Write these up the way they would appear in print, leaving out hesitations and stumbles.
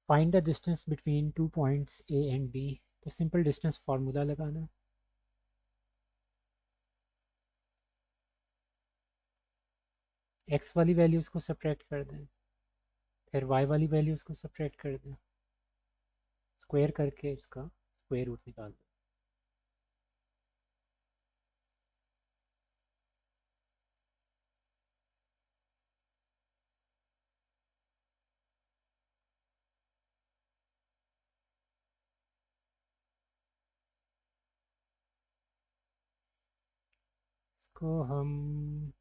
Find the distance between 2 points A and B. तो simple distance formula लगाना। X वाली values को subtract कर दें, फिर वाई वाली वैल्यूज़ को सब्ट्रैक्ट कर दें, स्क्वायर करके उसका स्क्वायर रूट निकाल दें। इसको हम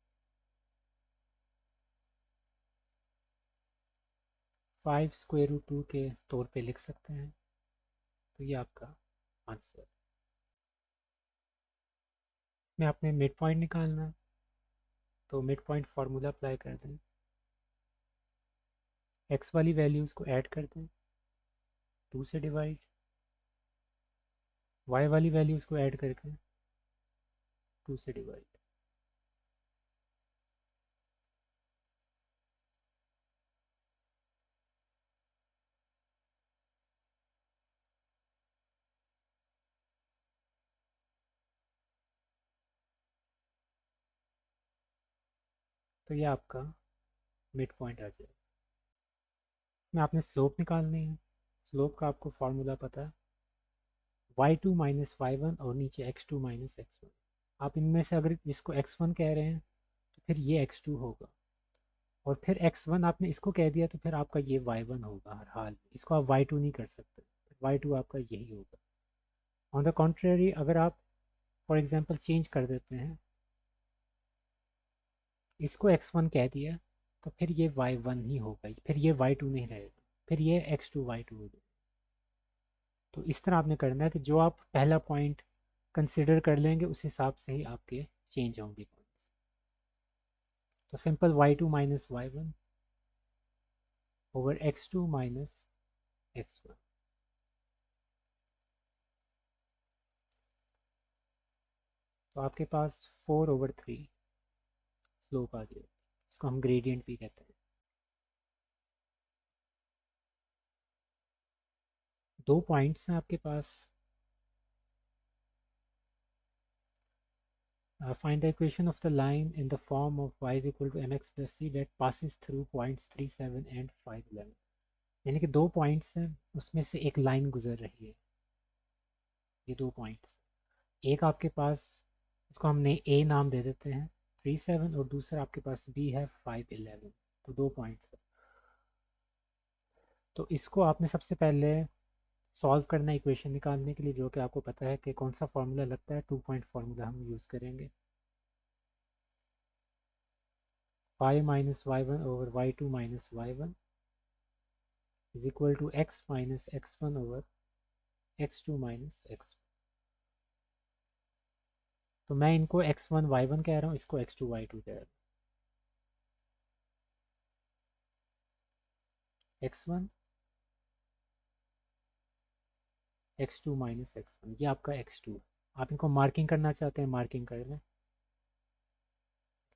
5√2 के तौर पे लिख सकते हैं। तो ये आपका आंसर। इसमें आपने मिड पॉइंट निकालना है, तो मिड पॉइंट फार्मूला अप्लाई कर दें, एक्स वाली वैल्यूज़ को ऐड कर दें, 2 से डिवाइड, वाई वाली वैल्यूज़ को ऐड करके 2 से डिवाइड। तो ये आपका मिड पॉइंट आ जाएगा। इसमें आपने स्लोप निकालनी है। स्लोप का आपको फार्मूला पता है, y2 माइनस वाई वन और नीचे x2 माइनस x1। आप इनमें से अगर जिसको x1 कह रहे हैं तो फिर ये x2 होगा, और फिर x1 आपने इसको कह दिया तो फिर आपका ये y1 होगा हर हाल में। इसको आप y2 नहीं कर सकते, y2 आपका यही होगा। ऑन द कॉन्ट्रेरी अगर आप फॉर एग्जांपल चेंज कर देते हैं, इसको x1 कह दिया तो फिर ये y1 ही होगा, फिर ये y2 नहीं रहेगा, फिर ये x2 y2 हो जाएगा। तो इस तरह आपने करना है कि जो आप पहला पॉइंट कंसिडर कर लेंगे उस हिसाब से ही आपके चेंज होंगे पॉइंट्स। तो simple y2 minus y one over x2 minus x1। तो आपके पास 4/3 स्लोप आ जाएगी। इसको हम ग्रेडियंट भी कहते हैं। दो पॉइंट्स हैं आपके पास। Find the equation of the line in the form of y is equal to mx plus c that passes through points 3, 7 and 5, 11। यानी कि दो पॉइंट्स हैं, उसमें से एक लाइन गुजर रही है। ये दो पॉइंट्स, एक आपके पास, इसको हमने ए नाम दे देते हैं, 3, 7, और दूसरा आपके पास बी है 5, 11। तो दो पॉइंट्स है। तो इसको आपने सबसे पहले सॉल्व करना है इक्वेशन निकालने के लिए, जो कि आपको पता है कि कौन सा फार्मूला लगता है, 2 पॉइंट फार्मूला हम यूज़ करेंगे। 5 minus y one over y2 minus y one is equal to x minus x1 over x2 minus x। तो मैं इनको x1 y1 कह रहा हूँ, इसको x2 y2 कह रहा हूँ। x1 x2 माइनस x1, ये आपका x2। आप इनको मार्किंग करना चाहते हैं मार्किंग कर लें,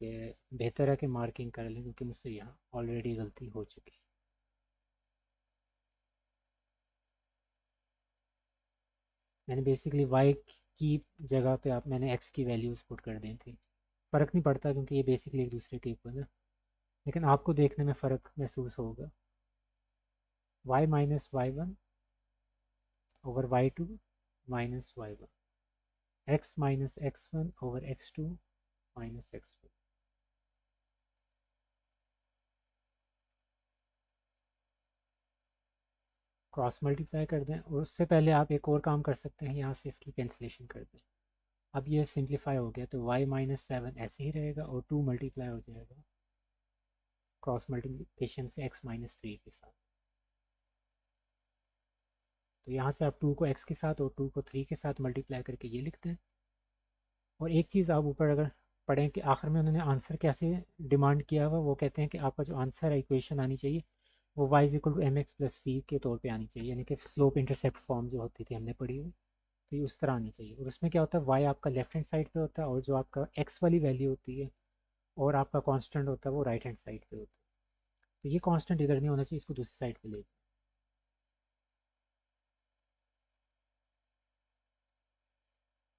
कि बेहतर है कि मार्किंग कर लें, क्योंकि मुझसे यहाँ ऑलरेडी गलती हो चुकी है। मैंने बेसिकली y की जगह पे आप मैंने x की वैल्यूज़ पुट कर दी थी। फ़र्क नहीं पड़ता क्योंकि ये बेसिकली एक दूसरे के इक्वल है, लेकिन आपको देखने में फ़र्क महसूस होगा। y minus y one over y2 minus y one, x minus x1 over x2 minus x1। Cross multiply कर दें, और उससे पहले आप एक और काम कर सकते हैं, यहाँ से इसकी कैंसिलेशन कर दें। अब ये सिंप्लीफाई हो गया, तो y माइनस 7 ऐसे ही रहेगा और 2 मल्टीप्लाई हो जाएगा क्रॉस मल्टीप्लिकेशन से x माइनस 3 के साथ। तो यहाँ से आप 2 को x के साथ और 2 को 3 के साथ मल्टीप्लाई करके ये लिखते हैं। और एक चीज़ आप ऊपर अगर पढ़ें कि आखिर में उन्होंने आंसर कैसे डिमांड किया हुआ, वो कहते हैं कि आपका जो आंसर है इक्वेशन आनी चाहिए वो y is equal to M X plus C के तौर पे आनी चाहिए, यानी कि स्लोप इंटरसेप्ट फॉर्म जो होती थी हमने पढ़ी हुई, तो ये उस तरह आनी चाहिए। और उसमें क्या होता है, y आपका लेफ्ट हैंड साइड पे होता है, और जो आपका x वाली वैल्यू होती है और आपका कांस्टेंट होता है वो राइट हैंड साइड पे होता है। तो ये कांस्टेंट इधर नहीं होना चाहिए, इसको दूसरी साइड पे ले जाओ।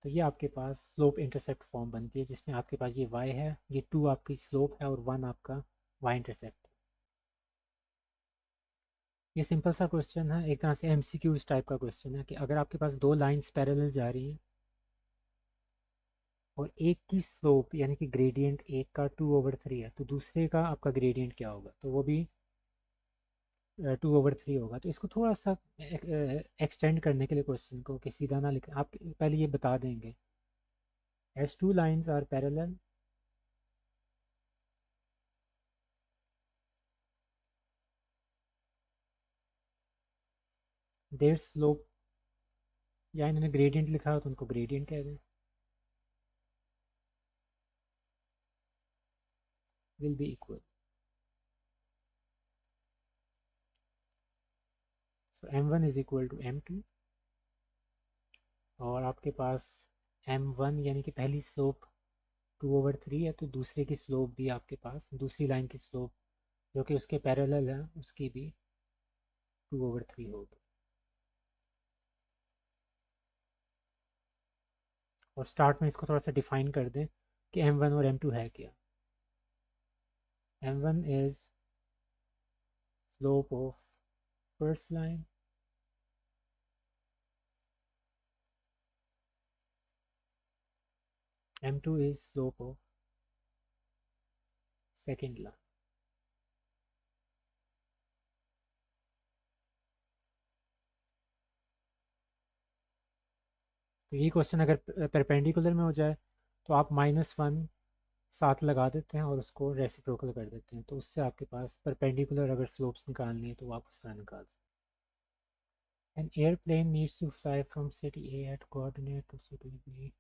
तो ये आपके पास स्लोप इंटरसेप्ट फॉर्म बनती है, जिसमें आपके पास ये y है, ये 2 आपकी स्लोप है और 1 आपका y इंटरसेप्ट है। ये सिंपल सा क्वेश्चन है, एक तरह से MCQ टाइप का क्वेश्चन है कि अगर आपके पास दो लाइंस पैरेलल जा रही हैं और एक की स्लोप यानी कि ग्रेडियंट एक का 2/3 है, तो दूसरे का आपका ग्रेडियंट क्या होगा, तो वो भी 2/3 होगा। तो इसको थोड़ा सा एक्सटेंड करने के लिए क्वेश्चन को कि सीधा ना लिखें, आप पहले ये बता देंगे as two lines are parallel, their slope, या इन्होंने ग्रेडियंट लिखा हो तो उनको ग्रेडियंट कह दें, will be equal। so m1 is equal to m2, और आपके पास m1 यानी कि पहली स्लोप 2/3 है, तो दूसरे की स्लोप भी आपके पास, दूसरी लाइन की स्लोप जो कि उसके पैरेलल है उसकी भी 2/3 होगी। और स्टार्ट में इसको थोड़ा सा डिफाइन कर दें कि m1 और m2 है क्या। m1 is slope of first line, m2 is slope of second line। तो ये क्वेश्चन अगर परपेंडिकुलर में हो जाए तो आप -1 साथ लगा देते हैं और उसको रेसिप्रोकल कर देते हैं, तो उससे आपके पास परपेंडिकुलर अगर स्लोप्स निकालनी है तो आप उस तरह निकाल सकते हैं। An airplane needs to fly from city A at coordinate to city B।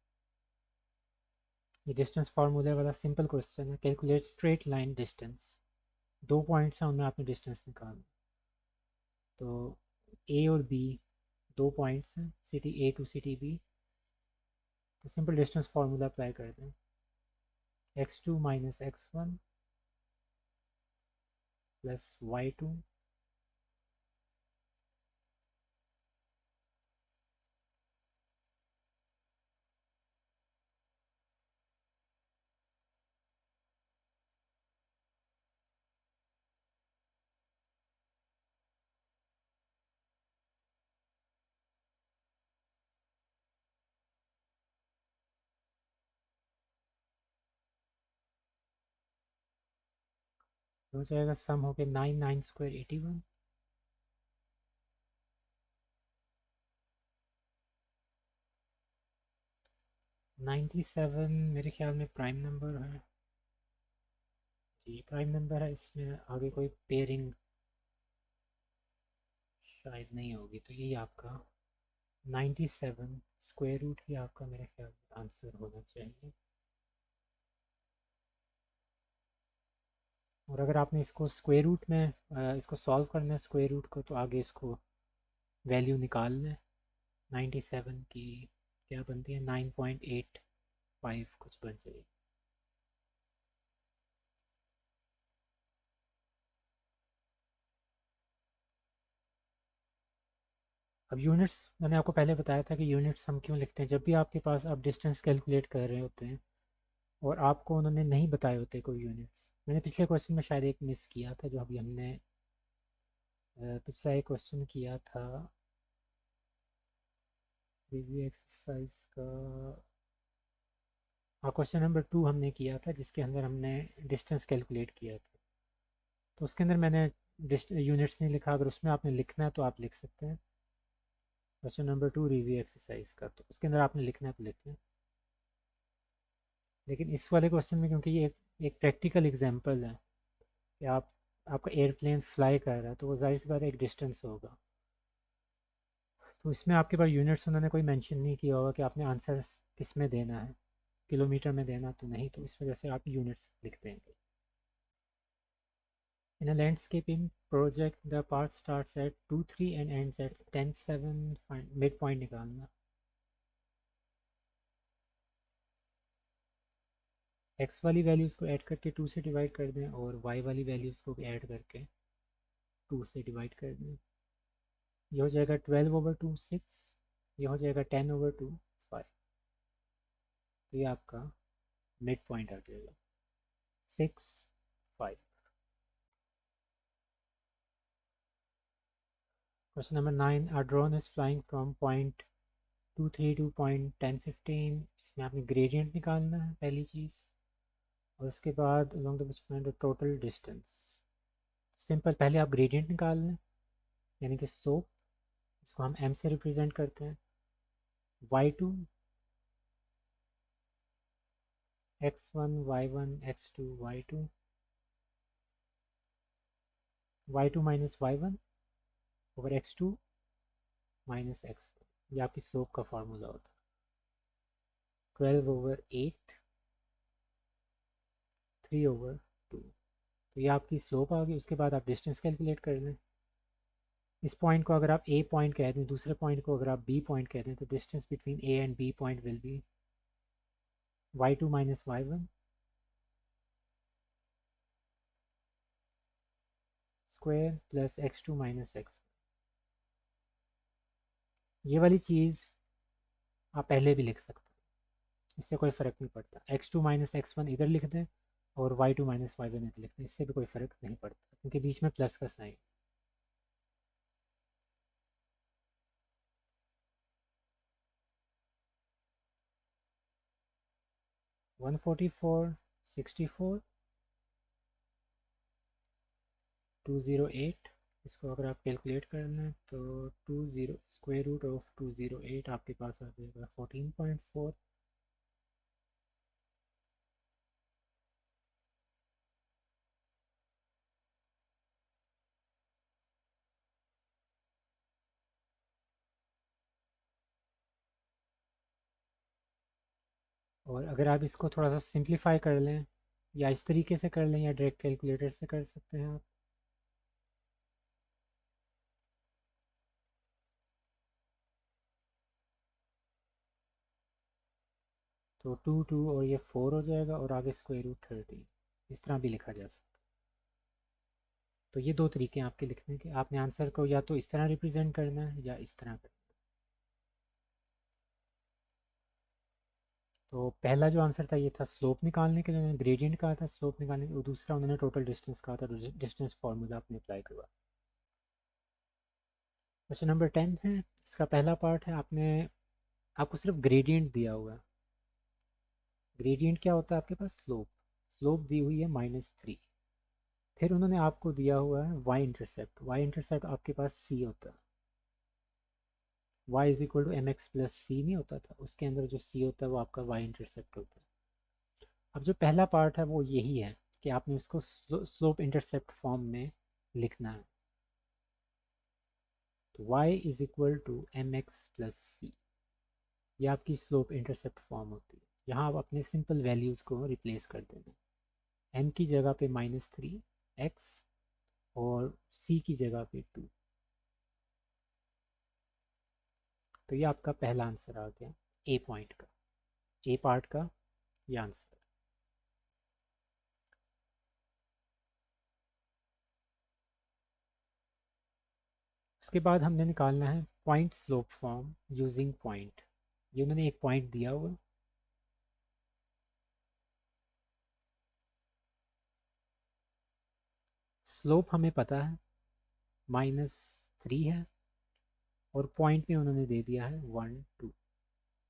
ये डिस्टेंस फार्मूले वाला सिंपल क्वेश्चन है। कैलकुलेट स्ट्रेट लाइन डिस्टेंस, दो पॉइंट्स हैं उनमें आपने डिस्टेंस निकालना। तो ए और बी दो पॉइंट्स हैं, city A to city B, तो सिंपल डिस्टेंस फार्मूला अप्लाई कर दें, x2 minus x1 plus y2 हो जाएगा सम हो के 9 9 स्क्वायर 81। 97 मेरे ख्याल में प्राइम नंबर है, जी प्राइम नंबर है, इसमें आगे कोई पेयरिंग शायद नहीं होगी, तो यही आपका 97 स्क्वायर रूट ही आपका मेरे ख्याल में आंसर होना चाहिए। और अगर आपने इसको स्क्वायर रूट में इसको सॉल्व करना है स्क्वायर रूट को, तो आगे इसको वैल्यू निकाल लें। 97 की क्या बनती है, 9.85 कुछ बन जाएगी। अब यूनिट्स मैंने आपको पहले बताया था कि यूनिट्स हम क्यों लिखते हैं, जब भी आपके पास आप डिस्टेंस कैलकुलेट कर रहे होते हैं और आपको उन्होंने नहीं बताए होते कोई यूनिट्स। मैंने पिछले क्वेश्चन में शायद एक मिस किया था, जो अभी हमने पिछला एक क्वेश्चन किया था रिव्यू एक्सरसाइज का, हाँ क्वेश्चन नंबर 2 हमने किया था जिसके अंदर हमने डिस्टेंस कैलकुलेट किया था। तो उसके अंदर मैंने यूनिट्स नहीं लिखा, अगर उसमें आपने लिखना है तो आप लिख सकते हैं। क्वेश्चन नंबर 2 रिव्यू एक्सरसाइज का, तो उसके अंदर आपने लिखना है तो लिख लें। लेकिन इस वाले क्वेश्चन में क्योंकि ये एक प्रैक्टिकल एग्जांपल है कि आपका एयरप्लेन फ्लाई कर रहा है, तो वो जाहिर सी बात है एक डिस्टेंस होगा, तो इसमें आपके पास यूनिट्स उन्होंने कोई मेंशन नहीं किया होगा कि आपने आंसर किस में देना है, किलोमीटर में देना तो नहीं, तो इस वजह से आप यूनिट्स लिख देंगे। In a landscaping project, the path starts at 2 3 and ends at 10 7, midpoint निकालना। x वाली वैल्यूज़ को ऐड करके 2 से डिवाइड कर दें और y वाली वैल्यूज़ को भी ऐड करके 2 से डिवाइड कर दें। ये हो जाएगा 12/2 6, ये हो जाएगा 10/2 5। तो ये आपका मिड पॉइंट आ जाएगा 6, 5। Question number 9, a drone is flying from point 23 to point 10, 15। इसमें आपने ग्रेडियंट निकालना है पहली चीज़, और उसके बाद along the bus find the total distance। Simple, पहले आप ग्रेडियंट निकाल लें, यानी कि स्लोप, इसको हम m से रिप्रेजेंट करते हैं। y2 x1 y1 x2 y2 y2 माइनस y1 over x2 minus x1, ये आपकी स्लोप का फार्मूला होता है। 12/8 3/2, तो ये आपकी स्लोप आ गई। उसके बाद आप डिस्टेंस कैलकुलेट कर लें। इस पॉइंट को अगर आप ए पॉइंट कह दें, दूसरे पॉइंट को अगर आप बी पॉइंट कह दें, तो distance between A and B point will be y2 माइनस y1 square plus x2 minus x1। ये वाली चीज़ आप पहले भी लिख सकते हैं, इससे कोई फ़र्क नहीं पड़ता। x2 माइनस x1 इधर लिख दें और y2 माइनस y1 इधर लिख दें, इससे भी कोई फ़र्क नहीं पड़ता क्योंकि बीच में प्लस का साइन। वन 64 208, इसको अगर आप कैलकुलेट कर लें तो 20 स्क्वायर रूट ऑफ 208 आपके पास आ जाएगा 14.4। और अगर आप इसको थोड़ा सा सिंप्लीफाई कर लें, या इस तरीके से कर लें या डायरेक्ट कैलकुलेटर से कर सकते हैं आप, तो 2 और ये 4 हो जाएगा और आगे स्क्वायर रूट 30, इस तरह भी लिखा जा सकता है। तो ये दो तरीके हैं आपके लिखने के, आपने आंसर को या तो इस तरह रिप्रेजेंट करना है या इस तरह करना है। तो पहला जो आंसर था ये था स्लोप निकालने के लिए, उन्होंने ग्रेडियंट कहा था स्लोप निकालने के लिए, और दूसरा उन्होंने टोटल डिस्टेंस कहा था, डिस्टेंस फार्मूला आपने अप्लाई करवा। क्वेश्चन नंबर 10 है, इसका पहला पार्ट है, आपको सिर्फ ग्रेडियंट दिया हुआ है। ग्रेडियंट क्या होता है आपके पास? स्लोप। स्लोप दी हुई है -3। फिर उन्होंने आपको दिया हुआ है वाई इंटरसेप्ट। वाई इंटरसेप्ट आपके पास सी होता है, y is equal to M X plus C नहीं होता था, उसके अंदर जो सी होता है वो आपका वाई इंटरसेप्ट होता है। अब जो पहला पार्ट है वो यही है कि आपने उसको स्लोप इंटरसेप्ट फॉर्म में लिखना है। तो y is equal to M X plus C, ये आपकी स्लोप इंटरसेप्ट फॉर्म होती है। यहाँ आप अपने सिंपल वैल्यूज़ को रिप्लेस कर देना, m की जगह पे -3x और c की जगह पे 2। तो ये आपका पहला आंसर आ गया ए पॉइंट का, ए पार्ट का ये आंसर। उसके बाद हमने निकालना है point slope form using point. ये उन्होंने एक पॉइंट दिया हुआ, स्लोप हमें पता है -3 है, और पॉइंट में उन्होंने दे दिया है 1, 2।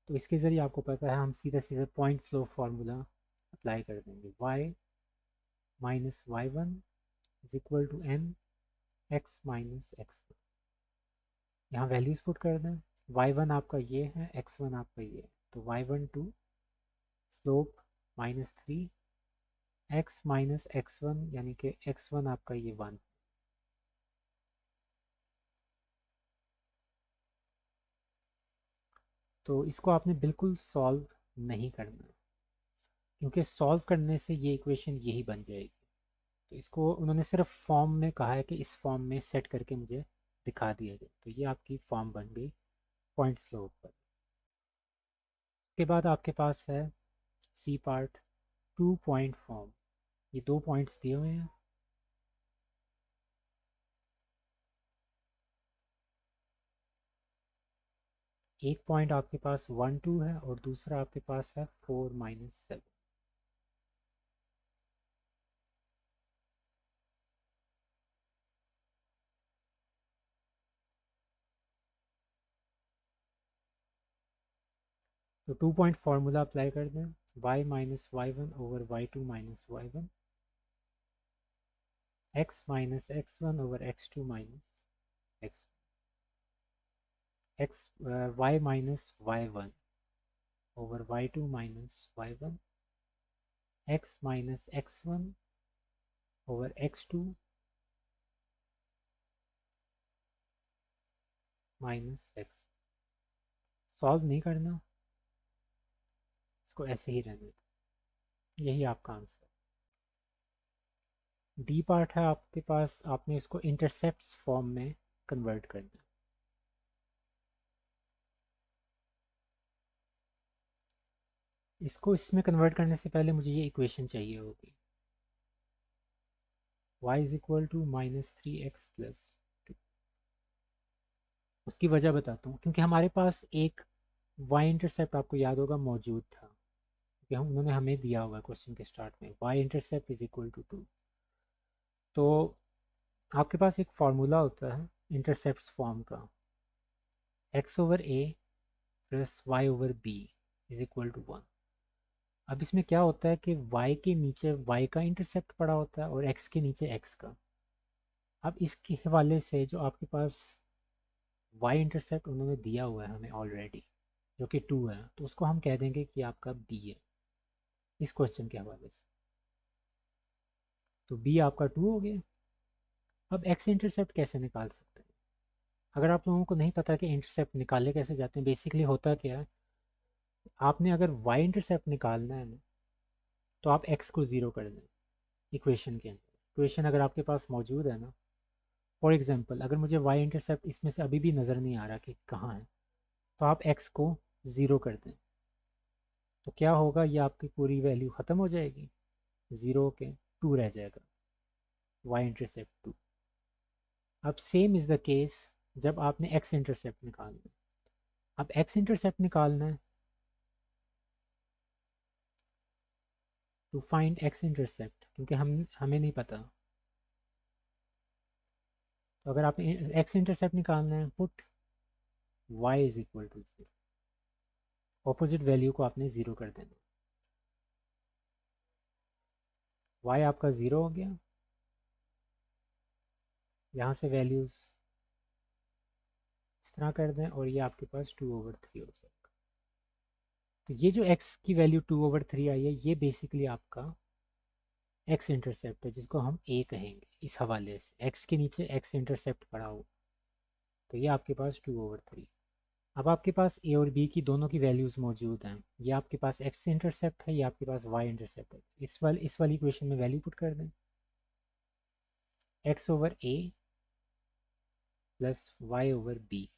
तो इसके ज़रिए आपको पता है हम सीधे सीधे पॉइंट स्लोप फार्मूला अप्लाई कर देंगे। y minus y1 is equal to m x minus x1। यहाँ वैल्यूज़ पुट कर दें, y1 आपका ये है, x1 आपका ये है, तो y12 slope -3 x minus x1, यानी कि x1 आपका ये 1। तो इसको आपने बिल्कुल सॉल्व नहीं करना, क्योंकि सॉल्व करने से ये इक्वेशन यही बन जाएगी। तो इसको उन्होंने सिर्फ फॉर्म में कहा है कि इस फॉर्म में सेट करके मुझे दिखा दिया जाए, तो ये आपकी फॉर्म बन गई पॉइंट स्लोप पर। उसके बाद आपके पास है सी पार्ट, 2 पॉइंट फॉर्म। ये 2 पॉइंट्स दिए हुए हैं, एक पॉइंट आपके पास 1 2 है और दूसरा आपके पास है 4 - 7। तो 2 पॉइंट फार्मूला अप्लाई कर दें, y - y1/y2 - y1, x - x1/x2 - x, y - y1/y2 - y1, x - x1/x2 - x। Solve नहीं करना, इसको ऐसे ही रहने दो। यही आपका आंसर। डी पार्ट है आपके पास, आपने इसको इंटरसेप्ट्स फॉर्म में कन्वर्ट करना है। इसको इसमें कन्वर्ट करने से पहले मुझे ये इक्वेशन चाहिए होगी, y = -3x+2। उसकी वजह बताता हूँ, क्योंकि हमारे पास एक y इंटरसेप्ट आपको याद होगा मौजूद था, क्योंकि हम उन्होंने हमें दिया हुआ है क्वेश्चन के स्टार्ट में, y इंटरसेप्ट = 2। तो आपके पास एक फार्मूला होता है इंटरसेप्ट्स फॉर्म का, x/a + y/b = 1। अब इसमें क्या होता है कि y के नीचे y का इंटरसेप्ट पड़ा होता है और x के नीचे x का। अब इसके हवाले से जो आपके पास y इंटरसेप्ट उन्होंने दिया हुआ है हमें ऑलरेडी, जो कि 2 है, तो उसको हम कह देंगे कि आपका b है इस क्वेश्चन के हवाले से। तो b आपका 2 हो गया। अब x इंटरसेप्ट कैसे निकाल सकते हैं? अगर आप लोगों को नहीं पता कि इंटरसेप्ट निकाले कैसे जाते हैं, बेसिकली होता क्या है, आपने अगर y इंटरसेप्ट निकालना है ना, तो आप x को 0 कर दें इक्वेशन के अंदर। इक्वेशन अगर आपके पास मौजूद है ना, फॉर एग्जांपल अगर मुझे y इंटरसेप्ट इसमें से अभी भी नज़र नहीं आ रहा कि कहाँ है, तो आप x को 0 कर दें। तो क्या होगा, ये आपकी पूरी वैल्यू ख़त्म हो जाएगी, 0 के 2 रह जाएगा, y इंटरसेप्ट 2। अब सेम इज़ द केस जब आपने x इंटरसेप्ट निकालना है। अब x इंटरसेप्ट निकालना है, टू फाइंड x इंटरसेप्ट, क्योंकि हमें नहीं पता। तो अगर आपने x इंटरसेप्ट निकालना है, पुट y = 0, ऑपोजिट वैल्यू को आपने 0 कर देना। y आपका 0 हो गया, यहाँ से वैल्यूज़ इस तरह कर दें और ये आपके पास 2/3 हो जाएगा। तो ये जो x की वैल्यू 2/3 आई है, ये बेसिकली आपका x इंटरसेप्ट है, जिसको हम a कहेंगे इस हवाले से, x के नीचे x इंटरसेप्ट पड़ा हो। तो ये आपके पास 2/3। अब आपके पास a और b की दोनों की वैल्यूज़ मौजूद हैं। ये आपके पास x इंटरसेप्ट है, ये आपके पास y इंटरसेप्ट है। इस वाली इक्वेशन में वैल्यू पुट कर दें, x/a + y/b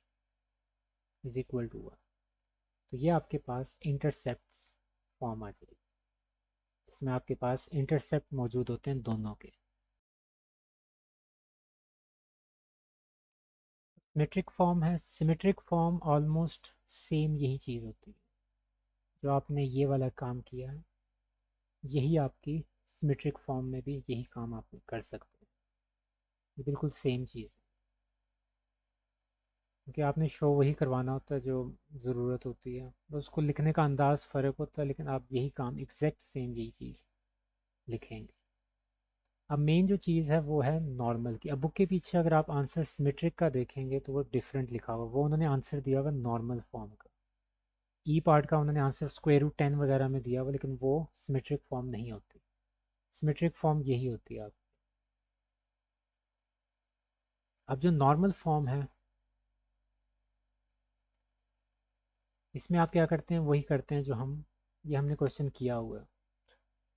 = 1। तो ये आपके पास इंटरसेप्ट्स फॉर्म आ जाएगी, इसमें आपके पास इंटरसेप्ट मौजूद होते हैं दोनों के। सिमेट्रिक फॉर्म है, सिमेट्रिक फॉर्म ऑलमोस्ट सेम यही चीज़ होती है, जो आपने ये वाला काम किया है, यही आपकी सिमेट्रिक फॉर्म में भी यही काम आप कर सकते हैं। ये बिल्कुल सेम चीज़ है, क्योंकि आपने शो वही करवाना होता है जो ज़रूरत होती है, बस उसको लिखने का अंदाज़ फ़र्क होता है, लेकिन आप यही काम एग्जैक्ट सेम यही चीज़ लिखेंगे। अब मेन जो चीज़ है वो है नॉर्मल की। अब बुक के पीछे अगर आप आंसर सिमेट्रिक का देखेंगे तो वो डिफरेंट लिखा हुआ, वो उन्होंने आंसर दिया हुआ नॉर्मल फॉर्म का। ई पार्ट का उन्होंने आंसर √10 वगैरह में दिया हुआ, लेकिन वो सिमेट्रिक फॉर्म नहीं होती। सिमेट्रिक फॉर्म यही होती है। आप अब जो नॉर्मल फॉर्म है, इसमें आप क्या करते हैं, वही करते हैं जो ये हमने क्वेश्चन किया हुआ है।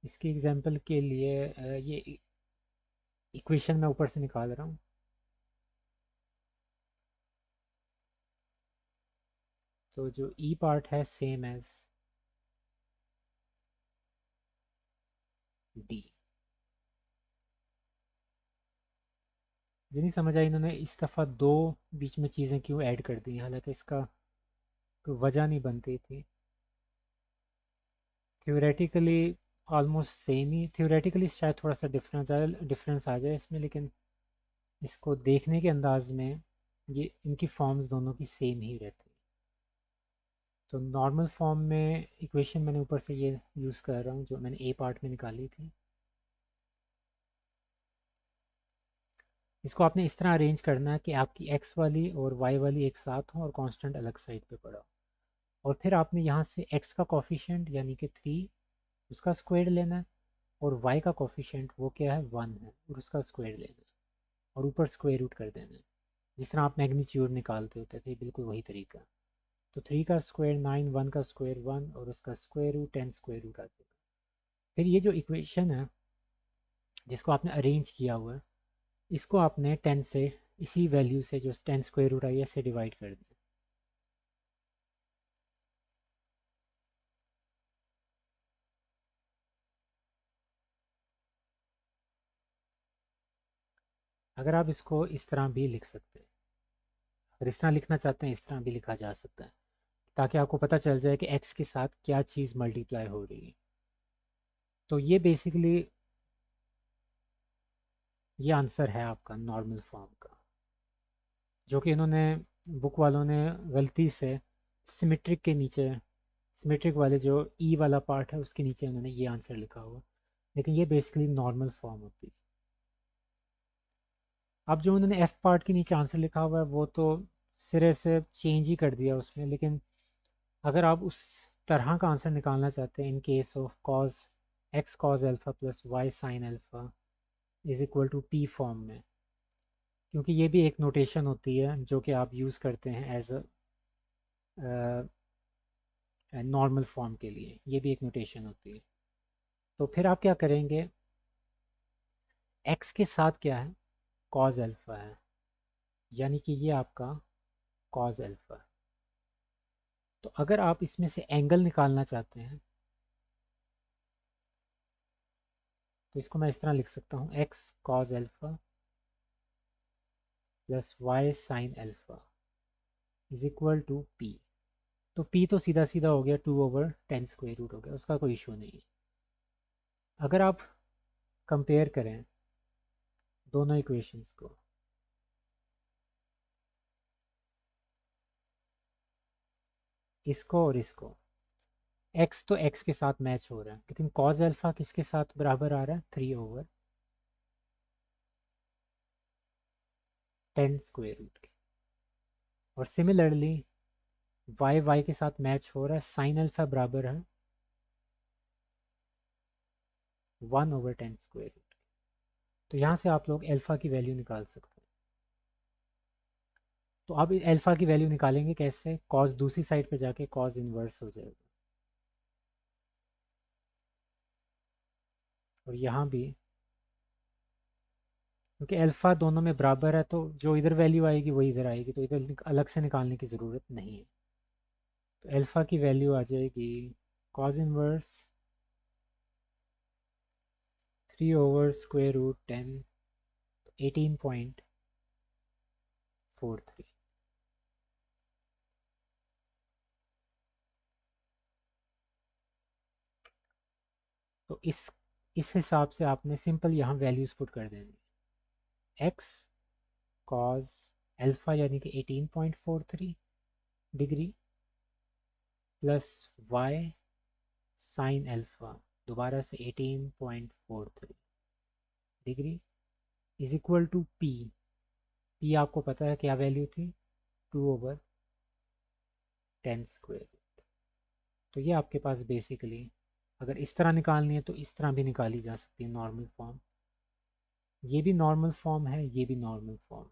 इसके एग्जांपल के लिए ये इक्वेशन मैं ऊपर से निकाल रहा हूँ। तो जो ई पार्ट है सेम एज डी। जो नहीं समझ आई, इन्होंने इस दफ़ा दो बीच में चीज़ें क्यों ऐड कर दी, हालांकि इसका कोई वजह नहीं बनती थी। थ्योरेटिकली ऑलमोस्ट सेम ही, थ्योरेटिकली शायद थोड़ा सा डिफरेंस आ जाए इसमें, लेकिन इसको देखने के अंदाज में ये इनकी फॉर्म्स दोनों की सेम ही रहती है। तो नॉर्मल फॉर्म में इक्वेशन मैंने ऊपर से ये यूज़ कर रहा हूँ जो मैंने ए पार्ट में निकाली थी। इसको आपने इस तरह अरेंज करना है कि आपकी एक्स वाली और वाई वाली एक साथ हो और कांस्टेंट अलग साइड पे पड़ा हो। और फिर आपने यहाँ से एक्स का कोफिशिएंट यानी कि 3 उसका स्क्वायर लेना है, और वाई का कोफिशिएंट वो क्या है 1 है और उसका स्क्वायर लेना है, और ऊपर स्क्वायर रूट कर देना है। जिस तरह आप मैग्नीट्यूड निकालते होते थे बिल्कुल वही तरीका। तो 3 का स्क्वायर 9, 1 का स्क्वायर 1 और उसका स्क्वायर रूट 10 स्क्वायर रूट आ जाएगा। फिर ये जो इक्वेशन है जिसको आपने अरेंज किया हुआ है, इसको आपने 10 से, इसी वैल्यू से जो 10 स्क्वायर रूट आई है इससे डिवाइड कर दिया। अगर आप इसको इस तरह भी लिख सकते हैं, अगर इस तरह लिखना चाहते हैं इस तरह भी लिखा जा सकता है, ताकि आपको पता चल जाए कि एक्स के साथ क्या चीज़ मल्टीप्लाई हो रही है। तो ये बेसिकली ये आंसर है आपका नॉर्मल फॉर्म का, जो कि इन्होंने बुक वालों ने गलती से सिमेट्रिक के नीचे, सिमेट्रिक वाले जो ई वाला पार्ट है उसके नीचे उन्होंने ये आंसर लिखा हुआ, लेकिन ये बेसिकली नॉर्मल फॉर्म होती है। अब जो उन्होंने एफ पार्ट के नीचे आंसर लिखा हुआ है वो तो सिरे से चेंज ही कर दिया उसमें, लेकिन अगर आप उस तरह का आंसर निकालना चाहते हैं in case of cos x cos alpha plus y sine alpha is equal to p form में, क्योंकि ये भी एक नोटेशन होती है जो कि आप यूज़ करते हैं एज अ नॉर्मल फॉर्म के लिए, ये भी एक नोटेशन होती है। तो फिर आप क्या करेंगे, एक्स के साथ क्या है कॉज एल्फा है, यानी कि ये आपका कॉज एल्फा है। तो अगर आप इसमें से एंगल निकालना चाहते हैं तो इसको मैं इस तरह लिख सकता हूँ, x cos alpha plus y sine alpha is equal to p. तो पी तो सीधा सीधा हो गया 2/10 स्क्वायर रूट हो गया, उसका कोई इशू नहीं है। अगर आप कंपेयर करें दोनों इक्वेशंस को, इसको और इसको, एक्स तो एक्स के साथ मैच हो रहा है, लेकिन कॉज अल्फा किसके साथ बराबर आ रहा है 3/10 स्क्वायर रूट के। और सिमिलरली वाई वाई के साथ मैच हो रहा है, साइन अल्फा बराबर है 1/10 स्क्वायर रूट। तो यहाँ से आप लोग अल्फा की वैल्यू निकाल सकते हैं। तो अब अल्फा की वैल्यू निकालेंगे कैसे, कॉज दूसरी साइड पे जाके कॉज इनवर्स हो जाएगा, और यहाँ भी क्योंकि अल्फ़ा दोनों में बराबर है तो जो इधर वैल्यू आएगी वही इधर आएगी, तो इधर अलग से निकालने की ज़रूरत नहीं है। तो अल्फ़ा की वैल्यू आ जाएगी कॉज इनवर्स 3/√10, 18.43। तो इस हिसाब से आपने सिंपल यहाँ वैल्यूज़ पुट कर देनी, एक्स कॉज अल्फ़ा यानी कि 18.43 degree plus y sine alpha दोबारा से 18.43 degree is equal to p. P आपको पता है क्या वैल्यू थी 2/10 स्क्वायर। तो ये आपके पास बेसिकली अगर इस तरह निकालनी है तो इस तरह भी निकाली जा सकती है नॉर्मल फॉर्म। ये भी नॉर्मल फॉर्म है, ये भी नॉर्मल फॉर्म।